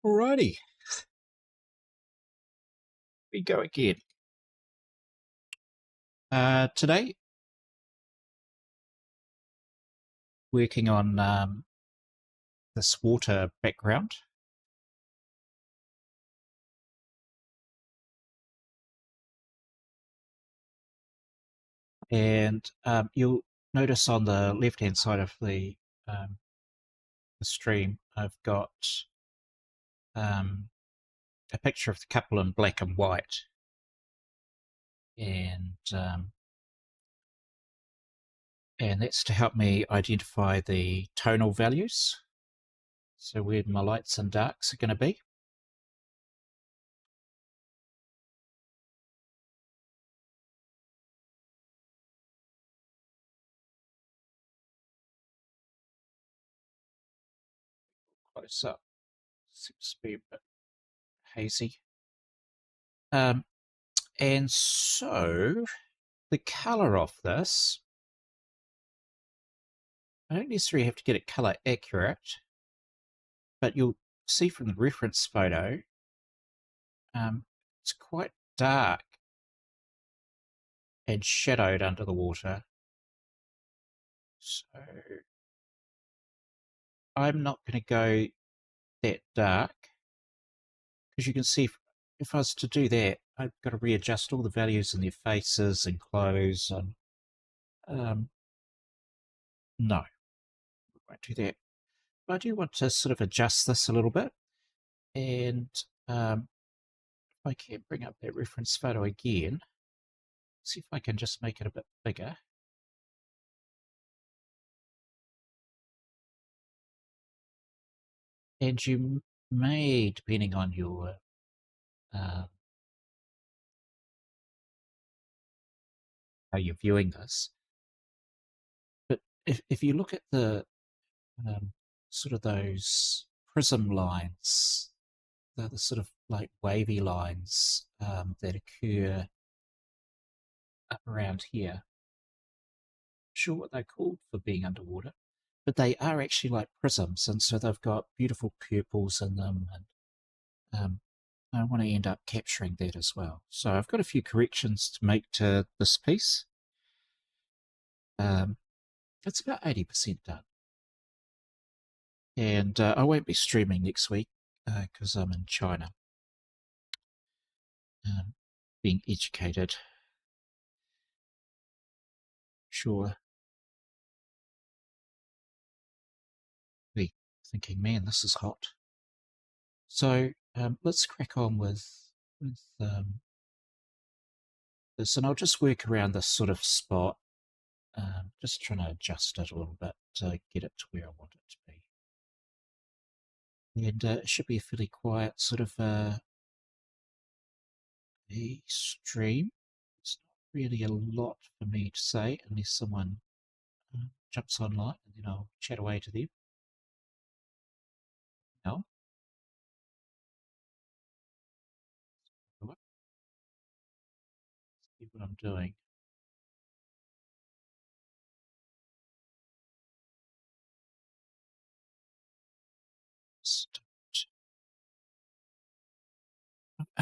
Alrighty, we go again. Today, working on this water background, and you'll notice on the left-hand side of the stream, I've got a picture of the couple in black and white, and and that's to help me identify the tonal values. So where my lights and darks are going to be. Close up, seems to be a bit hazy. And so the color of this, I don't necessarily have to get it color accurate, but you'll see from the reference photo, it's quite dark and shadowed under the water. So I'm not going to go that dark, because you can see if I was to do that, I've got to readjust all the values in their faces and clothes, and no, I won't do that. But I do want to sort of adjust this a little bit, and if I can bring up that reference photo again, see if I can just make it a bit bigger. And you may, depending on your how you're viewing this, but if you look at the sort of those prism lines, the sort of like wavy lines that occur up around here, I'm sure what they're called for being underwater, but they are actually like prisms, and so they've got beautiful purples in them, and I want to end up capturing that as well. So I've got a few corrections to make to this piece. It's about 80% done. And I won't be streaming next week because I'm in China, being educated. Sure. Be thinking, man, this is hot. So let's crack on with this, and I'll just work around this sort of spot, just trying to adjust it a little bit to get it to where I want it to be. And it should be a fairly quiet sort of a stream. It's not really a lot for me to say unless someone jumps online, and then I'll chat away to them. No? See what I'm doing.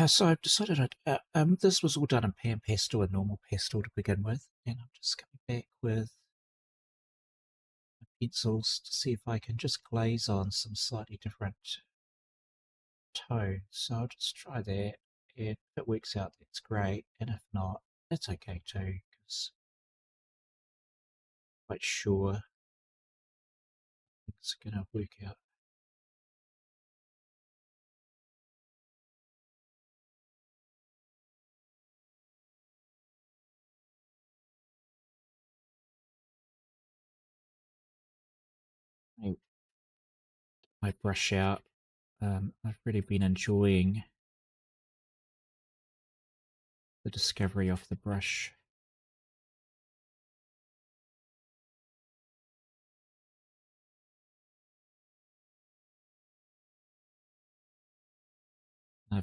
So I've decided this was all done in pan pastel and normal pastel to begin with, and I'm just coming back with my pencils to see if I can just glaze on some slightly different tones. So I'll just try that, and if it works out, that's great, and if not, that's okay too, because I'm quite sure it's going to work out. My brush out. I've really been enjoying the discovery of the brush.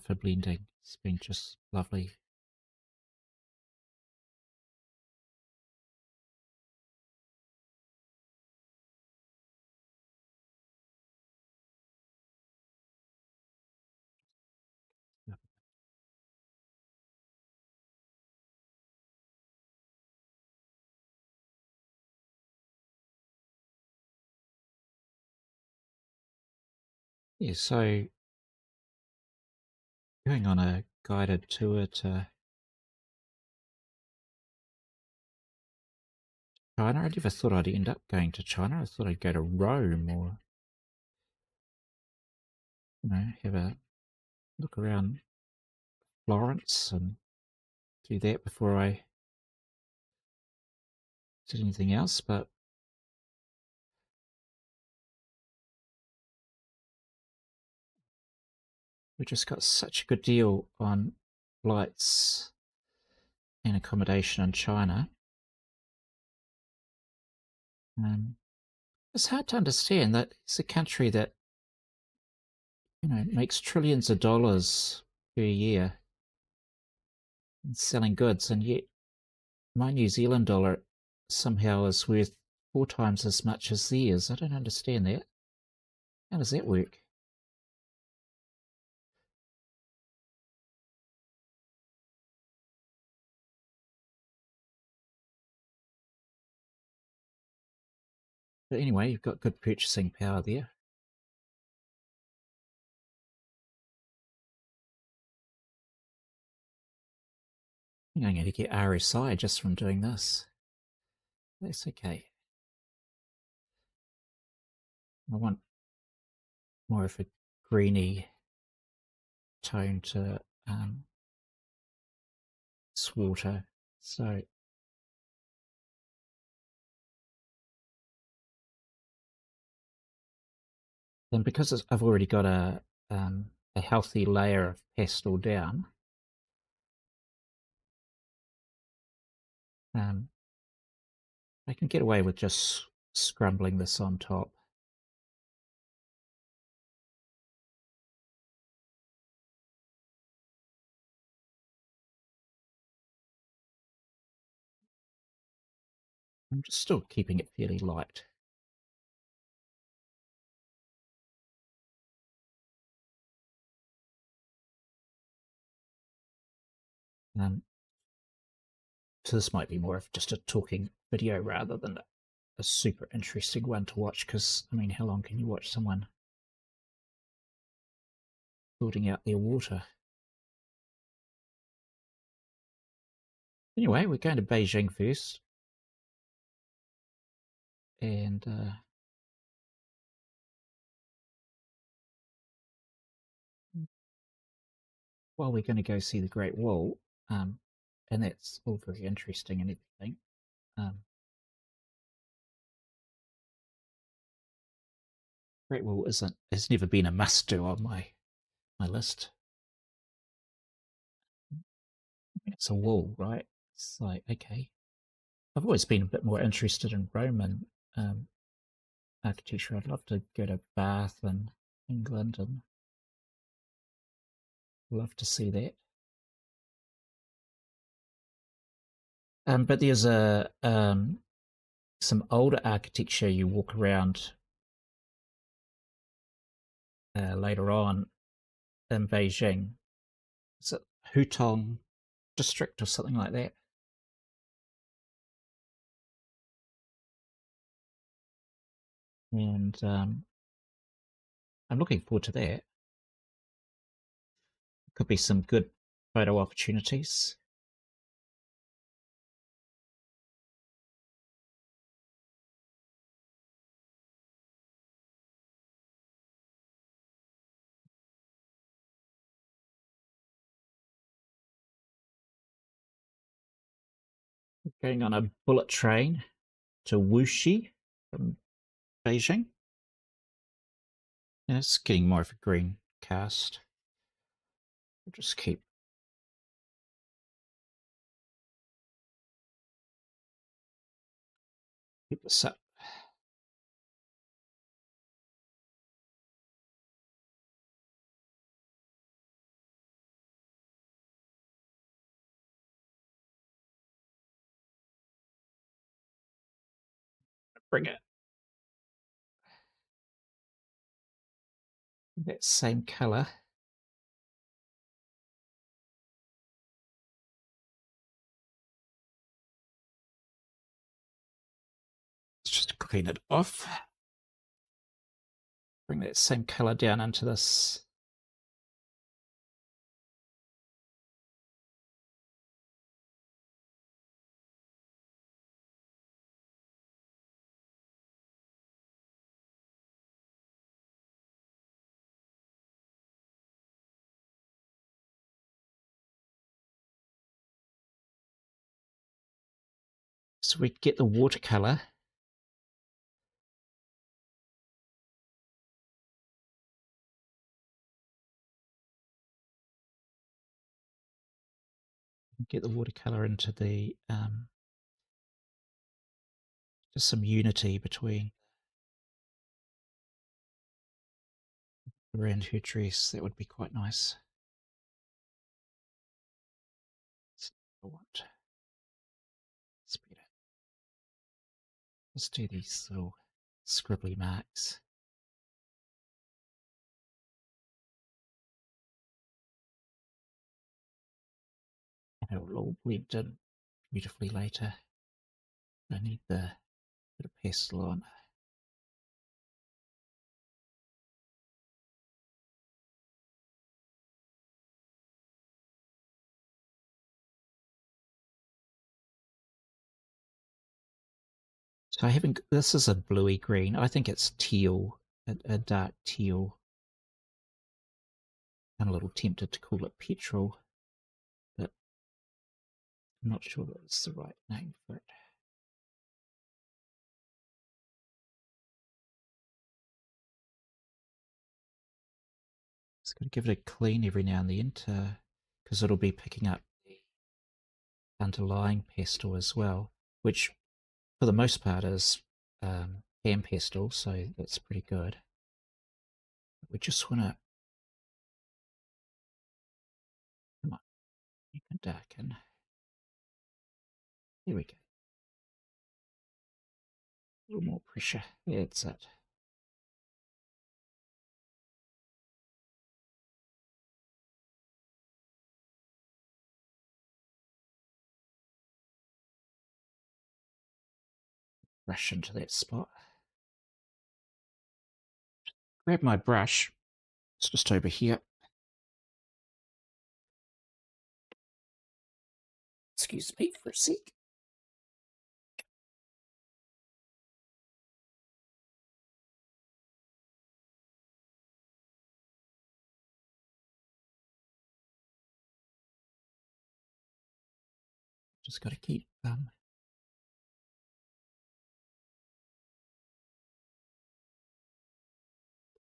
For blending, it's been just lovely. Yeah, so going on a guided tour to China. I never thought I'd end up going to China. I thought I'd go to Rome or, have a look around Florence and do that before I did anything else. But we just got such a good deal on flights and accommodation in China. Um, it's hard to understand that it's a country that makes trillions of dollars per year in selling goods, and yet my New Zealand dollar somehow is worth 4 times as much as theirs. I don't understand that. How does that work? But anyway, you've got good purchasing power there. I think I'm going to get RSI just from doing this. That's okay. I want more of a greeny tone to this water. So then, because I've already got a healthy layer of pastel down, um, I can get away with just scrumbling this on top. I'm just still keeping it fairly light. Um, so this might be more of just a talking video rather than a super interesting one to watch, because, I mean, how long can you watch someone sorting out their water? Anyway, we're going to Beijing first, and while we're going to go see the Great Wall, and that's all very interesting and everything. Um, Great Wall has never been a must do on my list. It's a wall, right? It's like, okay. I've always been a bit more interested in Roman architecture. I'd love to go to Bath and England and love to see that. But there's some older architecture you walk around later on in Beijing. Is it Hutong district or something like that? And I'm looking forward to that. Could be some good photo opportunities. Going on a bullet train to Wuxi from Beijing. Yeah, it's getting more of a green cast. We'll just keep this up. Bring it that same color. Let's just clean it off. Bring that same color down into this. So we get the watercolor. Get the watercolor into the just some unity between around her dress. That would be quite nice. I want speed it. Let's do these little scribbly marks. And it will all blend in beautifully later. I need the bit of pastel on. So I haven't. This is a bluey green. I think it's teal, a dark teal. I'm a little tempted to call it petrol, but I'm not sure that's the right name for it. Just got to give it a clean every now and then, because it'll be picking up the underlying pastel as well, which for the most part is pan pastel, so that's pretty good. We just want to, come on, you can darken. There we go. A little more pressure. Yeah, that's it. Brush into that spot. Grab my brush. It's just over here. Excuse me for a sec. Just got to keep a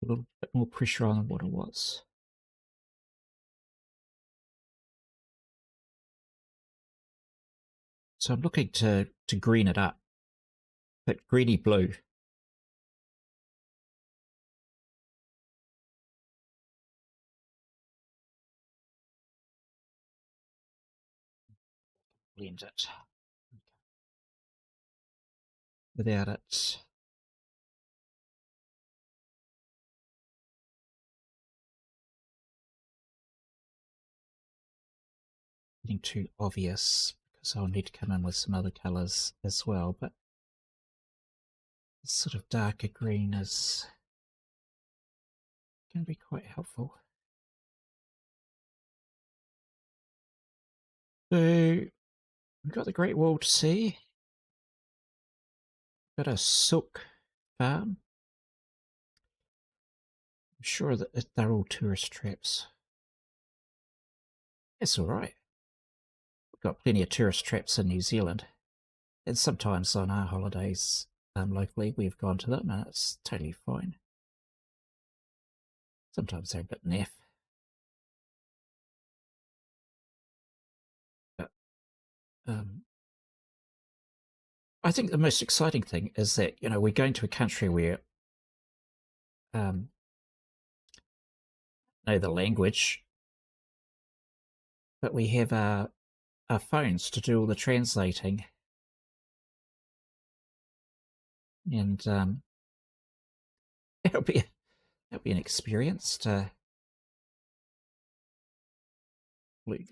little bit more pressure on than what it was. So I'm looking to green it up, but greeny blue. Blend it without it getting too obvious, because I'll need to come in with some other colours as well, but this sort of darker green is going to be quite helpful. So we've got the Great Wall to see. Got a silk farm. I'm sure that they're all tourist traps. It's all right. We've got plenty of tourist traps in New Zealand, and sometimes on our holidays locally we've gone to them, and it's totally fine. Sometimes they're a bit naff, but I think the most exciting thing is that, you know, we're going to a country where know the language, but we have our phones to do all the translating, and it'll be an experience to live.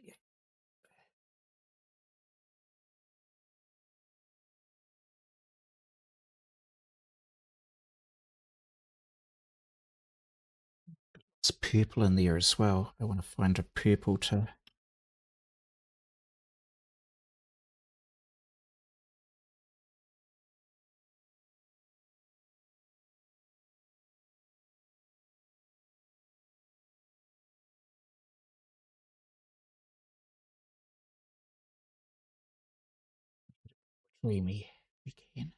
purple in there as well. I want to find a purple to... Dreamy, we can.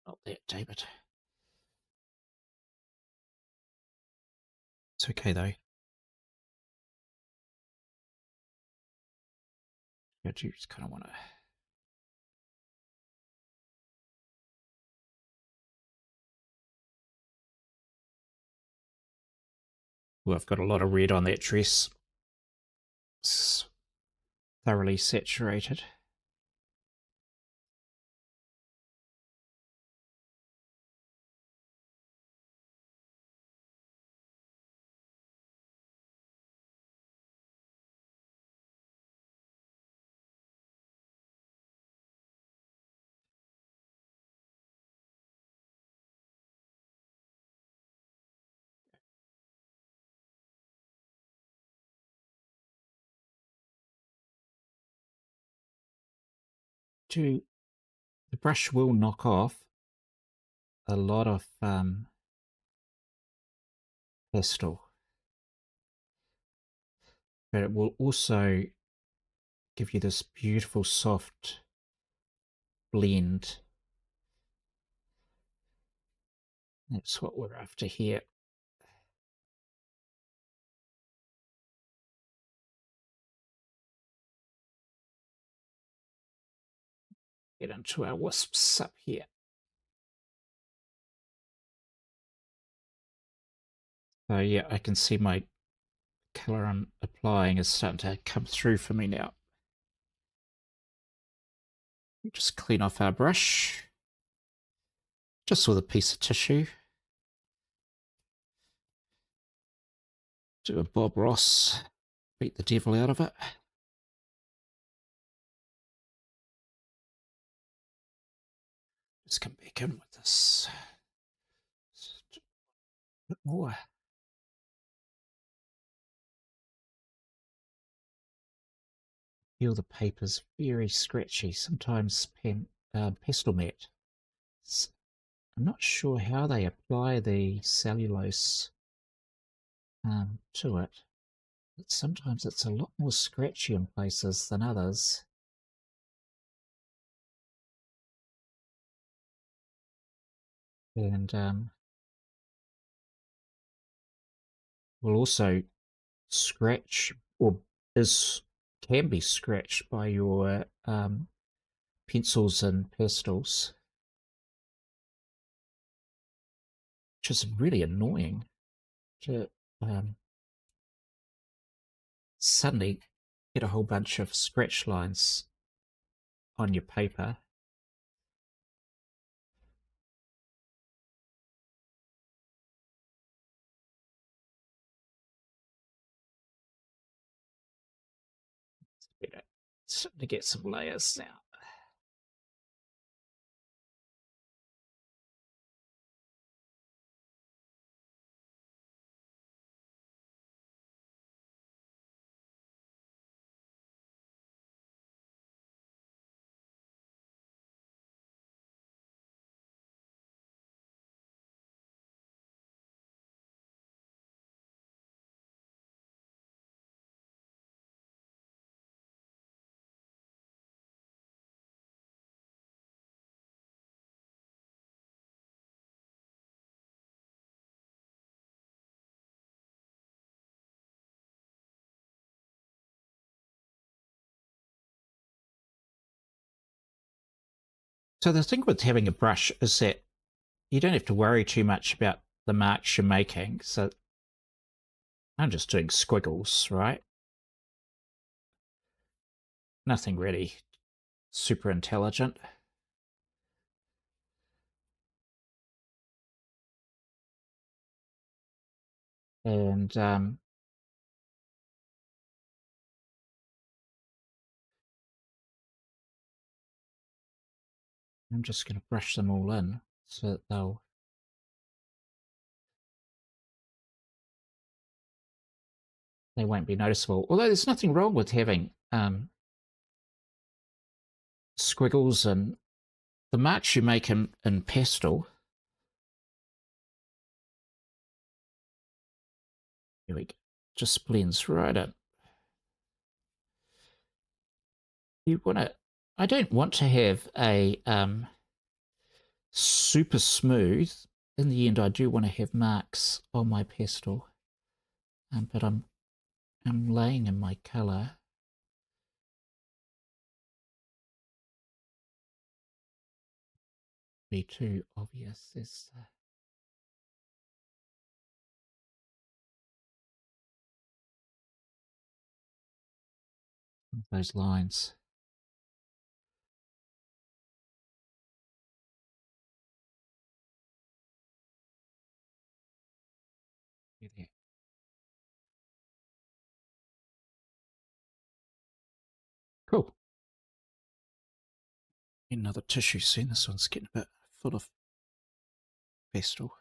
Not that, David. It's okay though. You just kind of want to... Well, I've got a lot of red on that dress. It's thoroughly saturated. The brush will knock off a lot of pastel, but it will also give you this beautiful soft blend. That's what we're after here. Get into our wisps up here. So yeah, I can see my colour I'm applying is starting to come through for me now. Just clean off our brush, just with a piece of tissue. Do a Bob Ross, beat the devil out of it. Just come back in with this. Just a bit more. Feel the paper's very scratchy, sometimes pastel matte. I'm not sure how they apply the cellulose to it, but sometimes it's a lot more scratchy in places than others. And will also scratch, or can be scratched by your pencils and pastels, which is really annoying to suddenly get a whole bunch of scratch lines on your paper. It's better. Starting to get some layers now. So the thing with having a brush is that you don't have to worry too much about the marks you're making. So I'm just doing squiggles, right? nothing really super intelligent. And I'm just going to brush them all in so that they won't be noticeable. Although there's nothing wrong with having squiggles and the marks you make in pastel. Here we go. Just blends right in. You want to. I don't want to have a super smooth. In the end, I do want to have marks on my pastel, but I'm laying in my colour. Be too obvious. There's those lines. There. Cool. Another tissue soon. This one's getting a bit full of pastel.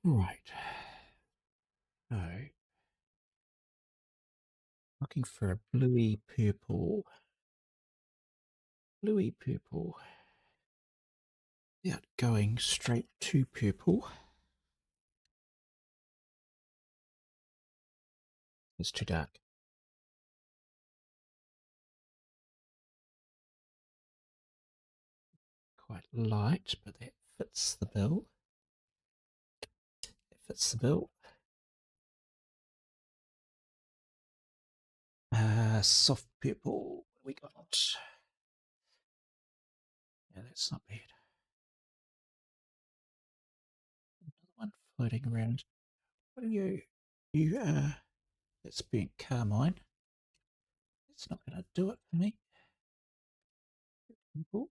Right. So, looking for a bluey purple. Bluey purple. Yeah, going straight to purple. It's too dark. Quite light, but that fits the bill. It fits the bill. Soft purple. What we got? Yeah, that's not bad. Another one floating around. What are you? That's burnt carmine. It's not going to do it for me. Purple.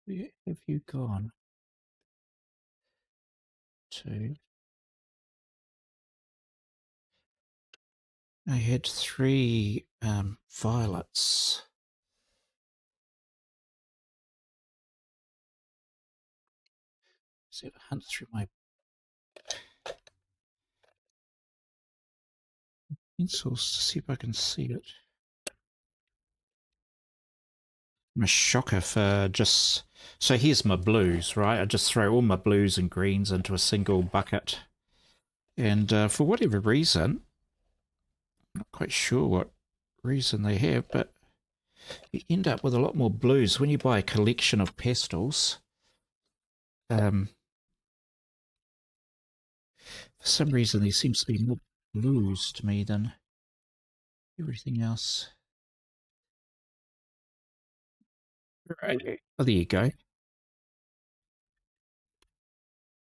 Where have you gone to? I had three violets. See if I hunt through my pencils to see if I can see it. I'm a shocker for just. So here's my blues, right? I just throw all my blues and greens into a single bucket. And for whatever reason, I'm not quite sure what reason they have, but you end up with a lot more blues when you buy a collection of pastels. For some reason, there seems to be more blues to me than everything else. Right. Oh, there you go.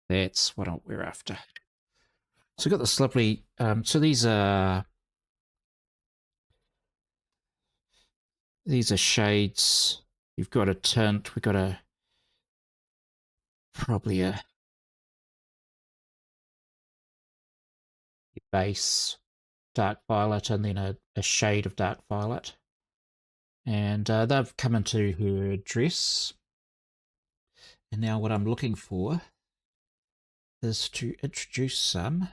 That's what we're after. So we've got this lovely. So these are shades. You've got a tint. We've got probably a base dark violet and then a shade of dark violet. And they've come into her dress. And now what I'm looking for is to introduce some.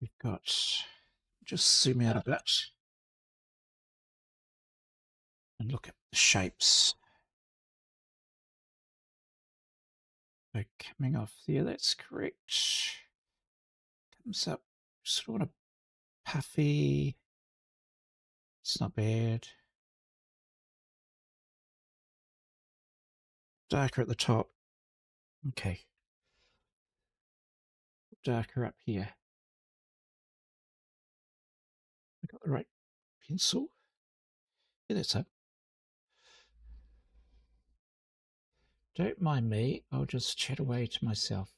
We've got, just zoom out a bit and look at the shapes. So coming off there, that's correct. Comes up sort of puffy. It's not bad. Darker at the top. Okay. Darker up here. Right, pencil. Yeah, that's it. Don't mind me, I'll just chat away to myself.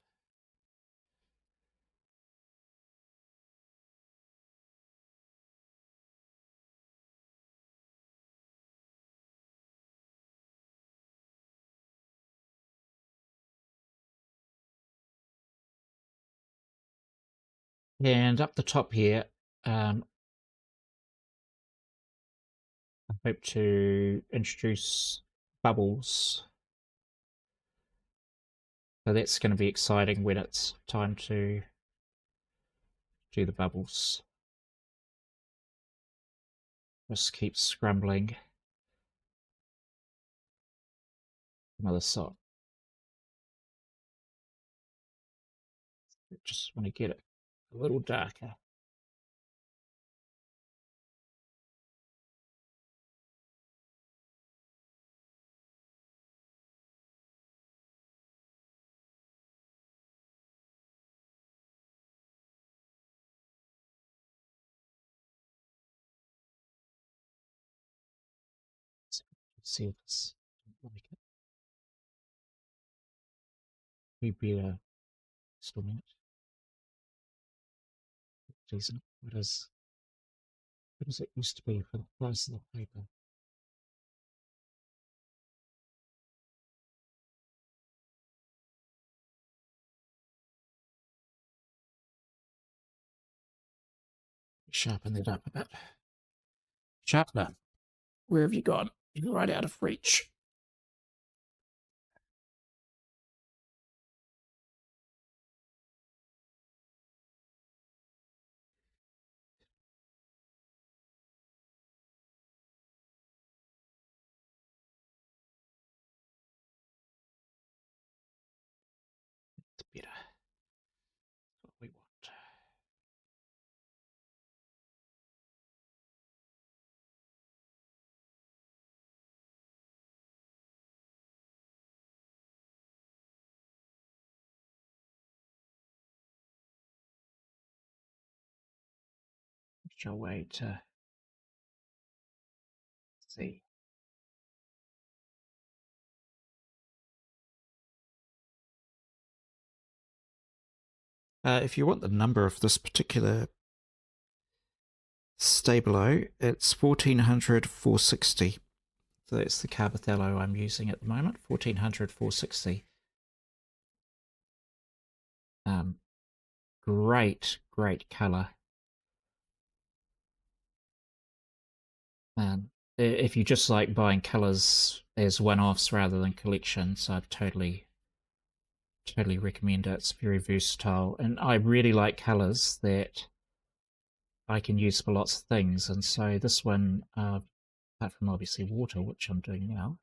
And up the top here, I hope to introduce bubbles. So that's going to be exciting when it's time to do the bubbles. Just keep scrambling. Another side. Just want to get it a little darker. See if it's like it. Maybe still a minute. Decent. What does it used to be for the price of the paper? Sharpen it up a bit. Sharpener, where have you gone? You're right out of reach. It's better. That's what we want. Shall wait to see. If you want the number of this particular Stabilo, it's 1400 460. So that's the Carbothello I'm using at the moment, 1400 460. Great colour. If you just like buying colours as one-offs rather than collections, I'd totally recommend it. It's very versatile, and I really like colours that I can use for lots of things. And so this one, apart from obviously water, which I'm doing now,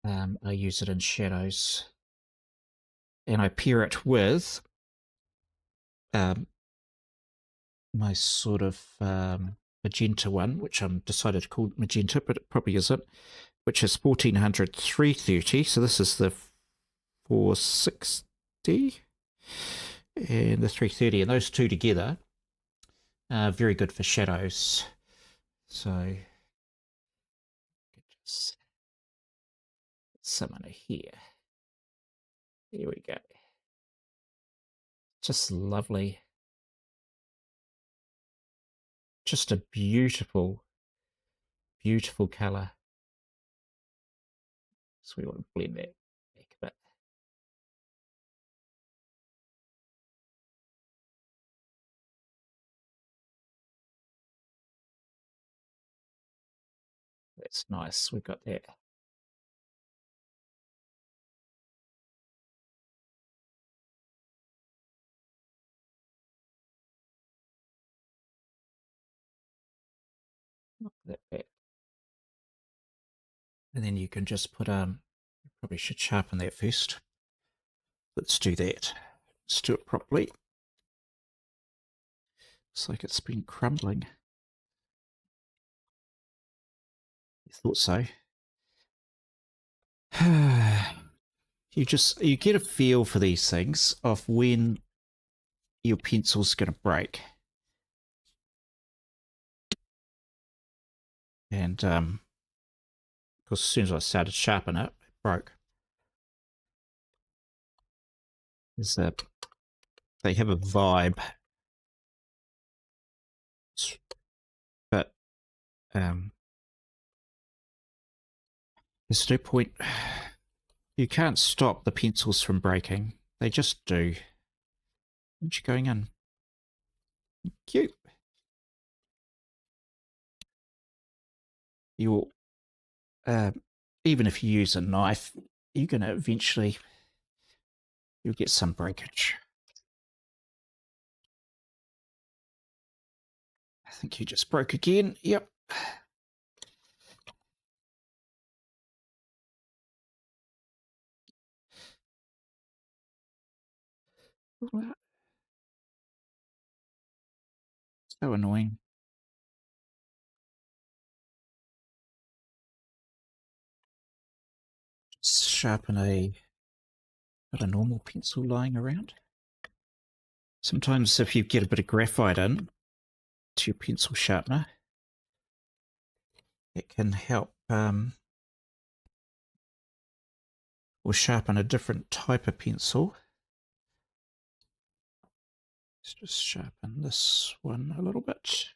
I use it in shadows, and I pair it with my sort of magenta one, which I'm decided to call magenta, but it probably isn't, which is 1400 330. So this is the 460 and the 330, and those two together are very good for shadows. So just summon it here. Here we go. Just lovely. Just a beautiful colour. So we want to blend that back a bit. That's nice. We've got that. Look at that. And then you can just put probably should sharpen that first. Let's do that. Let's do it properly. Looks like it's been crumbling. I thought so. You get a feel for these things of when your pencil's going to break. And of course, as soon as I started sharpening it, it broke. Is that they have a vibe, but um, there's no point. You can't stop the pencils from breaking. They just do. Aren't you going in? Cute. You'll even if you use a knife, you're gonna eventually you'll get some breakage. I think you just broke again. Yep. So annoying. Sharpen got a normal pencil lying around. Sometimes if you get a bit of graphite in to your pencil sharpener, it can help or sharpen a different type of pencil. Let's just sharpen this one a little bit.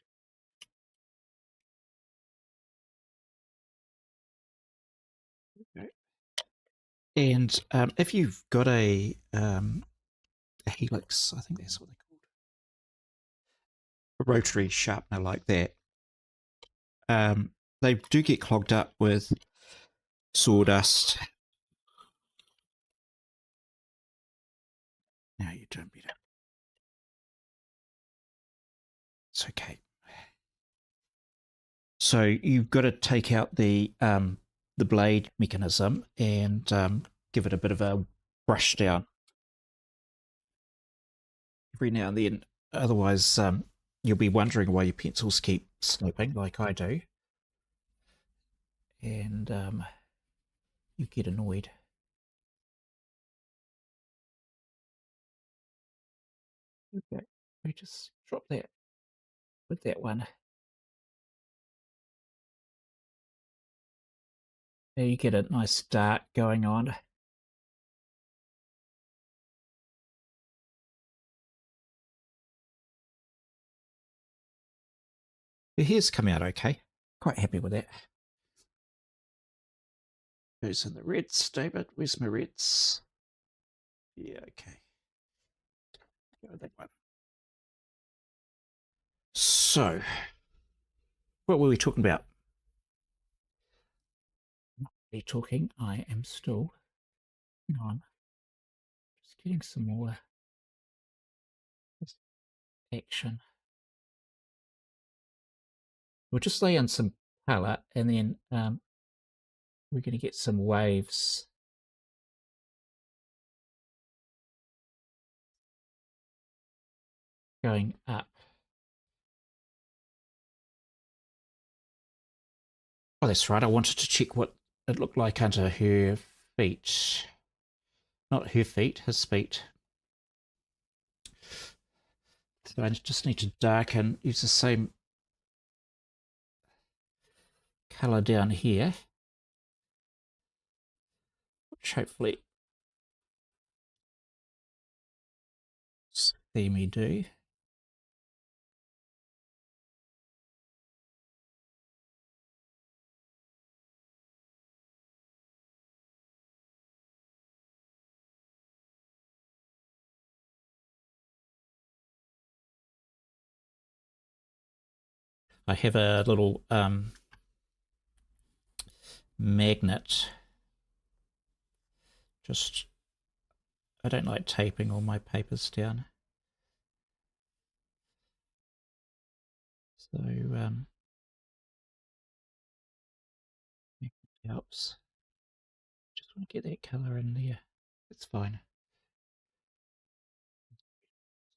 Okay. And if you've got a helix, I think that's what they're called, a rotary sharpener like that, they do get clogged up with sawdust. Now you don't beat it. It's okay. So you've got to take out the blade mechanism and give it a bit of a brush down every now and then. Otherwise, you'll be wondering why your pencils keep slipping, like I do, and you get annoyed. Okay, we just drop that with that one. There you get a nice dark going on. The hair's come out okay. Quite happy with that. Who's in the reds, David? Where's my reds? Yeah, okay. Go with that one. So, what were we talking about? Not really talking. I am still. Hang on. Just getting some more action. We'll just lay in some colour and then we're going to get some waves. Going up. Oh, that's right. I wanted to check what it looked like under her feet. Not her feet, his feet. So I just need to darken, use the same colour down here, which hopefully see me do. I have a little magnet. Just, I don't like taping all my papers down. So, it helps. Just want to get that colour in there. It's fine.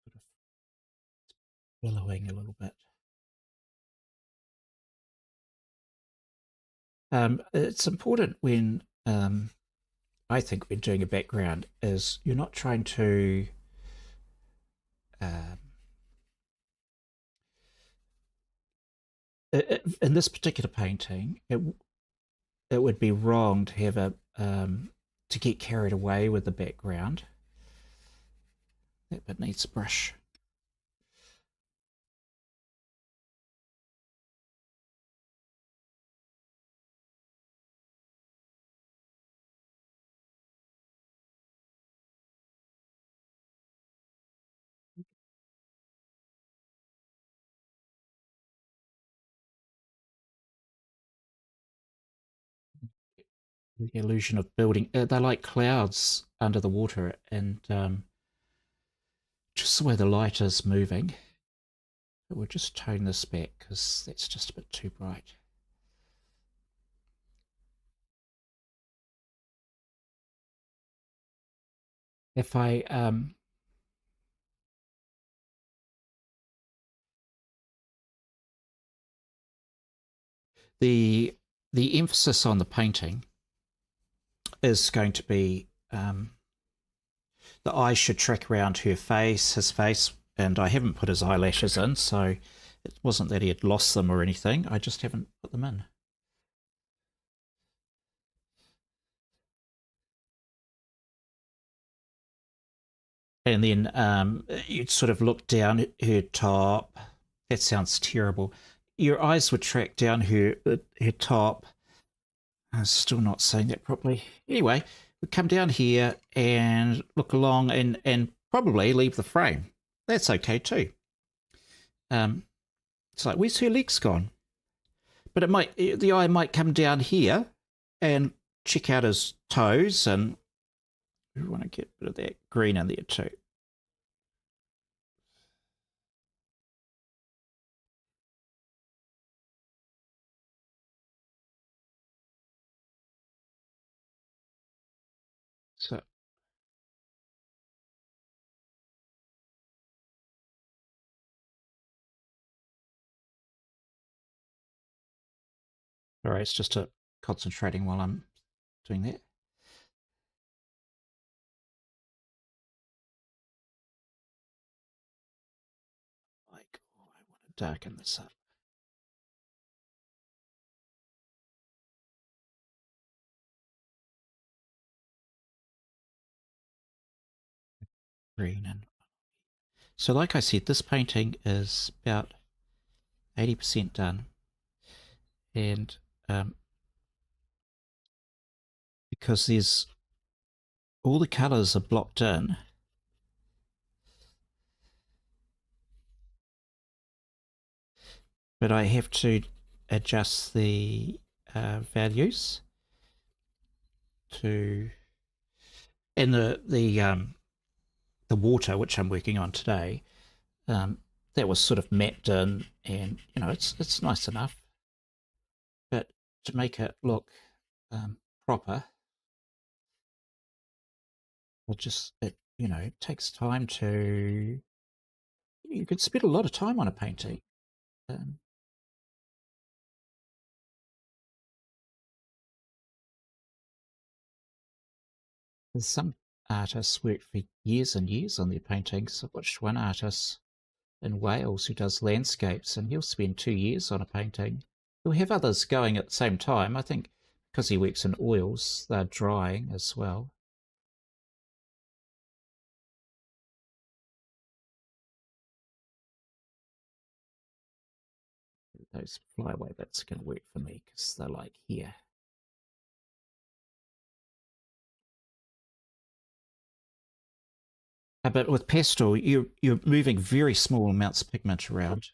Sort of billowing a little bit. It's important when I think when doing a background is you're not trying to um, in this particular painting, it would be wrong to have a to get carried away with the background. That bit needs a brush. The illusion of building. They're like clouds under the water, and just the way the light is moving. But we'll just tone this back because that's just a bit too bright. If I the the emphasis on the painting is going to be the eyes should track around her face, his face, and I haven't put his eyelashes in, so it wasn't that he had lost them or anything. I just haven't put them in. And then you'd sort of look down at her top. That sounds terrible. Your eyes would track down her top. I'm still not saying that properly. Anyway, we come down here and look along and probably leave the frame. That's okay too. Um, it's like, where's her legs gone? But the eye might come down here and check out his toes, and we want to get a bit of that green in there too. So, all right, it's just concentrating while I'm doing that. Like, oh, I want to darken this up. Green and so, like I said, this painting is about 80% done, and because there's all the colours are blocked in, but I have to adjust the values to and the water which I'm working on today. Um, that was sort of mapped in, and it's nice enough, but to make it look proper, it takes time to. You could spend a lot of time on a painting. Um, there's some artists work for years and years on their paintings. I've watched one artist in Wales who does landscapes, and he'll spend 2 years on a painting. He'll have others going at the same time. I think because he works in oils, they're drying as well. Those flyaway bits are going to work for me because they're like here. But with pastel, you're moving very small amounts of pigment around.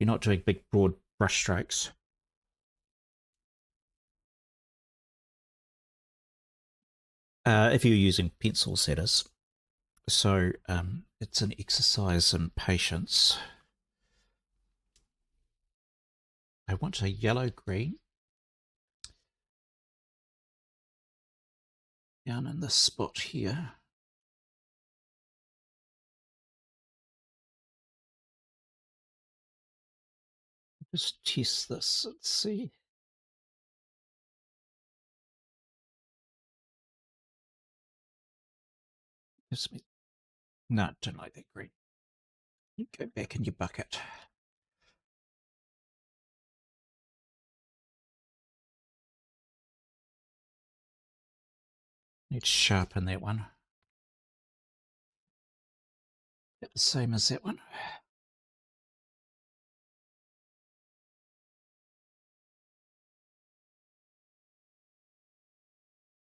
You're not doing big, broad brush strokes. If you're using pencils, that is. So it's an exercise in patience. I want a yellow green down in this spot here. Just test this and see. Gives me no, don't like that green. You go back in your bucket. Need to sharpen that one. Yep, the same as that one.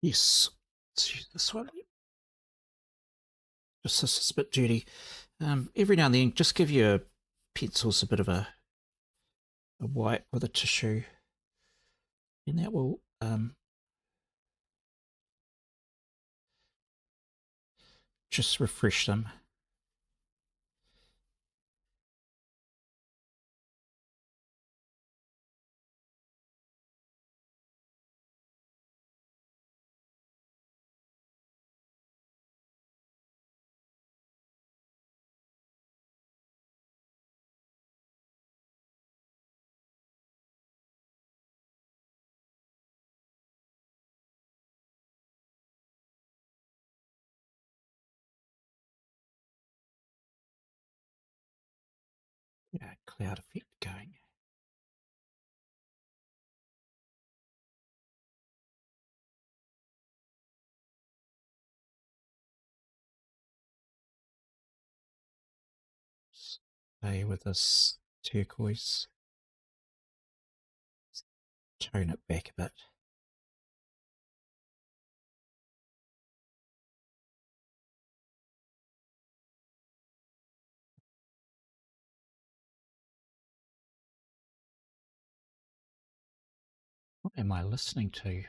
Yes. Let's use this one. Just this is a bit dirty. Every now and then, just give your pencils a bit of a wipe with a tissue, and that will just refresh them. Yeah, cloud effect going. Stay with this turquoise. Tone it back a bit. What am I listening to?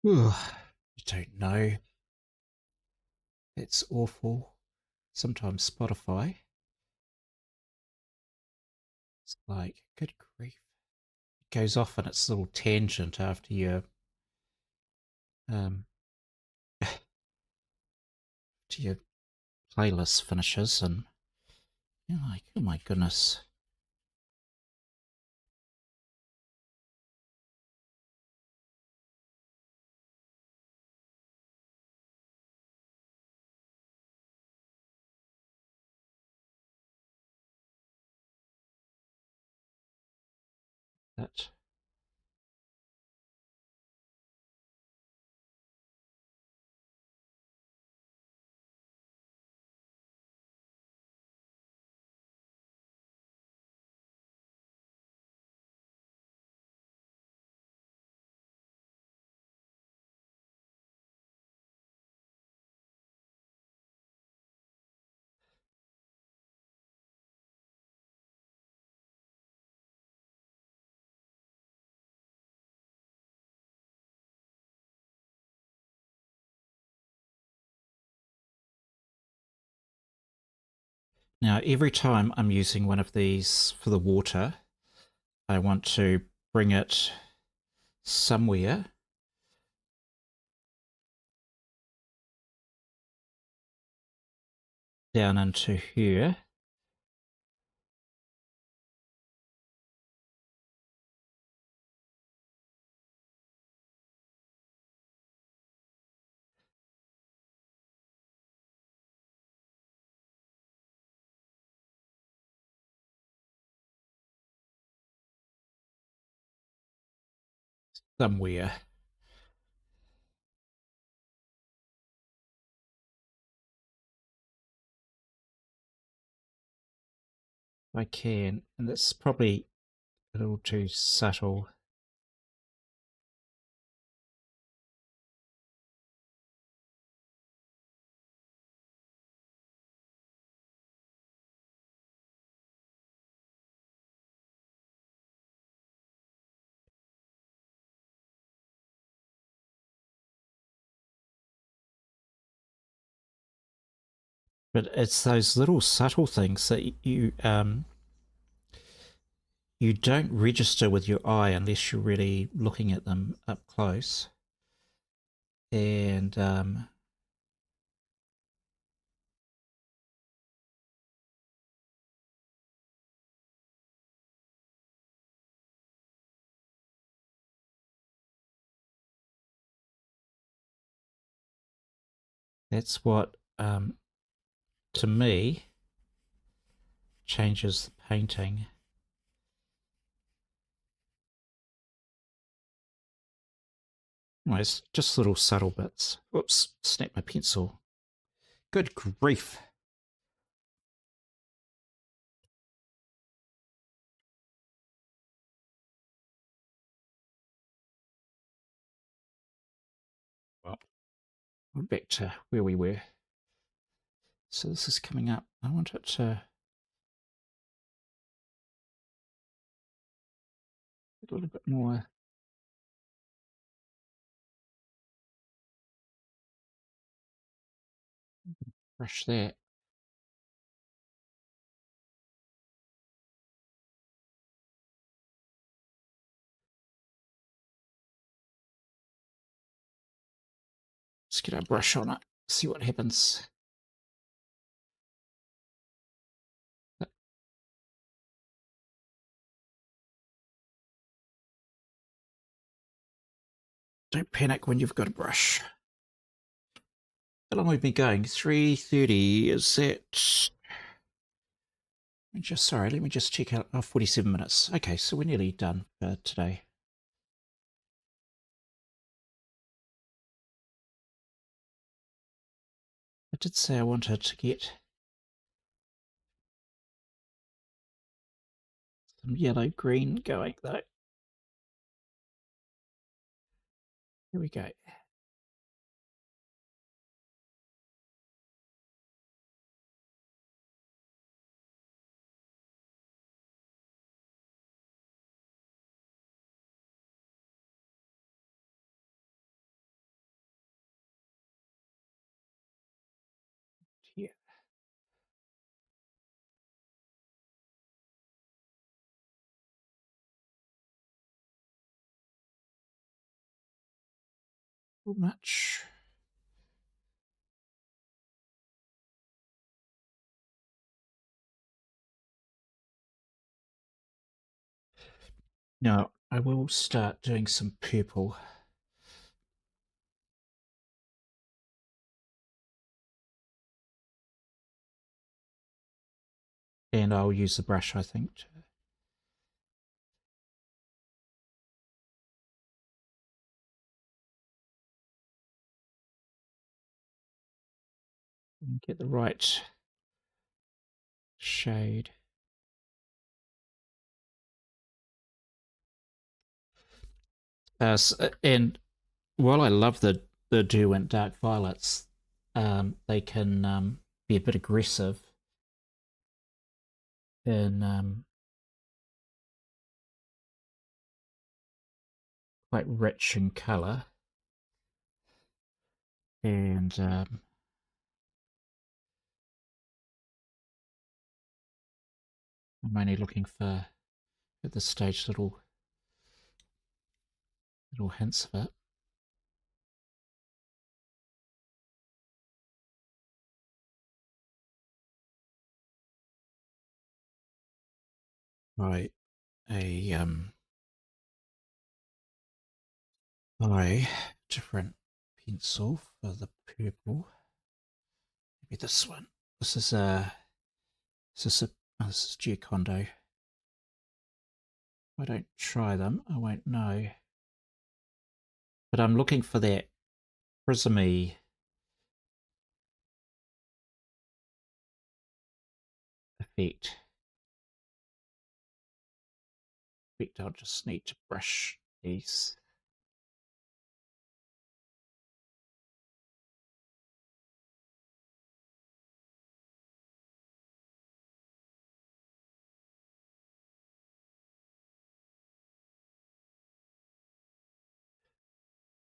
Ugh, I don't know. It's awful. Sometimes Spotify, it's like, good grief. It goes off on its little tangent after um, your playlist finishes, and you're like, oh my goodness. That Now, every time I'm using one of these for the water, I want to bring it somewhere down into here. Somewhere. I can, and that's probably a little too subtle. But it's those little subtle things that you don't register with your eye unless you're really looking at them up close. And that's what, to me, changes the painting. Anyways, just little subtle bits. Whoops, snapped my pencil. Good grief. Well, we're back to where we were. So this is coming up. I want it to get a little bit more. Brush that. Let's get our brush on it. See what happens. Don't panic when you've got a brush. How long have we been going? 3:30. Is that? Sorry, let me just check out. Oh, 47 minutes. Okay, so we're nearly done for today. I did say I wanted to get some yellow-green going, though. Here we go. Here. Too much. Now, I will start doing some purple. And I'll use the brush, I think, to get the right shade. And while I love the Derwent Dark Violets, they can be a bit aggressive and quite rich in colour. And I'm only looking for, at this stage, little hints of it. Right, buy different pencil for the purple. Maybe this one. This is this is Giocondo. If I don't try them, I won't know. But I'm looking for that prismy effect. I'll just need to brush these.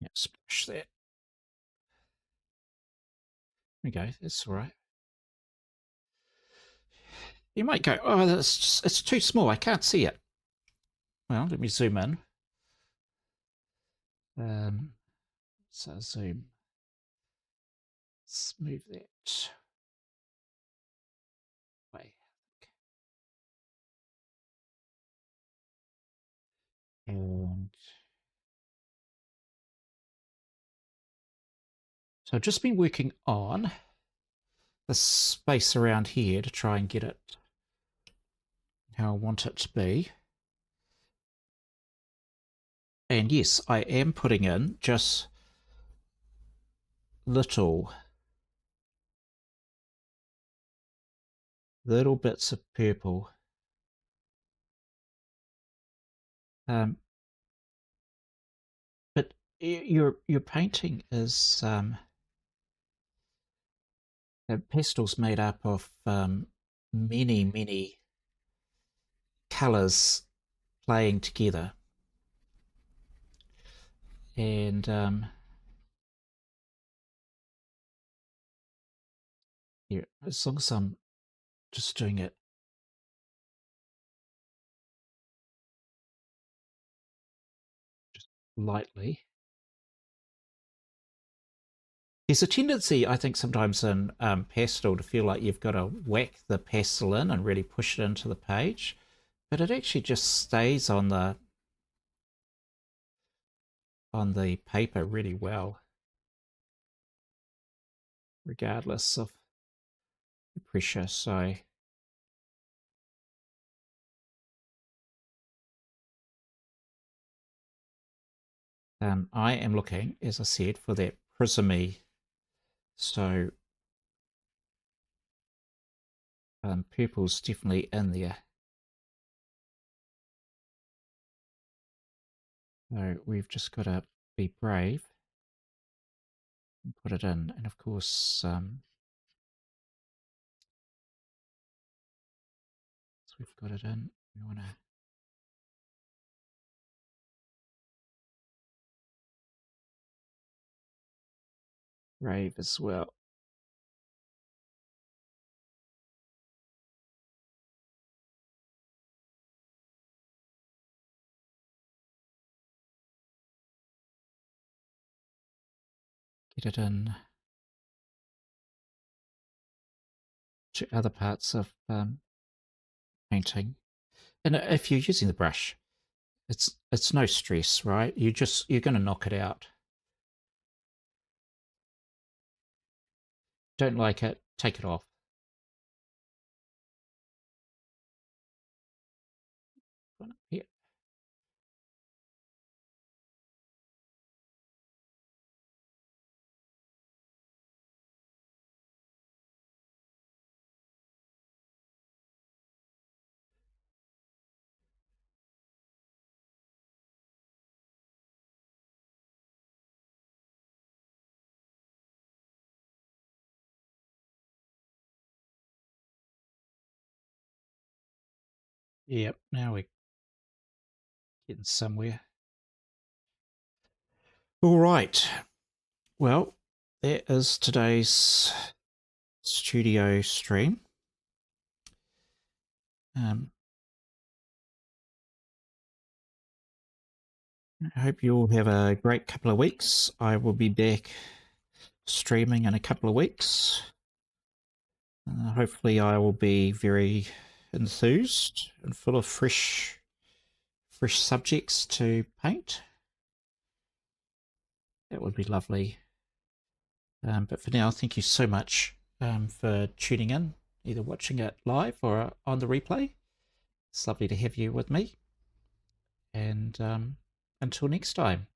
Yeah, splash that. There we go, that's all right. You might go, oh, it's too small, I can't see it. Well, let me zoom in. So zoom. Let's move that way. And so I've just been working on the space around here to try and get it how I want it to be. And yes, I am putting in just little bits of purple. Um, but your painting is pastels made up of many colours playing together, and yeah, as long as I'm just doing it just lightly. There's a tendency, I think, sometimes in pastel to feel like you've got to whack the pastel in and really push it into the page, but it actually just stays on the paper really well, regardless of the pressure. So I am looking, as I said, for that prismy. So purple's definitely in there. So we've just got to be brave and put it in. And of course, so we've got it in. We want to brave as well. Get it in to other parts of painting. And if you're using the brush, it's no stress, right? You're going to knock it out. Don't like it, take it off. Yeah. Yep. Now we're getting somewhere. All right. Well, that is today's studio stream. I hope you all have a great couple of weeks. I will be back streaming in a couple of weeks. Hopefully, I will be very enthused and full of fresh subjects to paint. That would be lovely. But for now, thank you so much for tuning in, either watching it live or on the replay. It's lovely to have you with me. And until next time.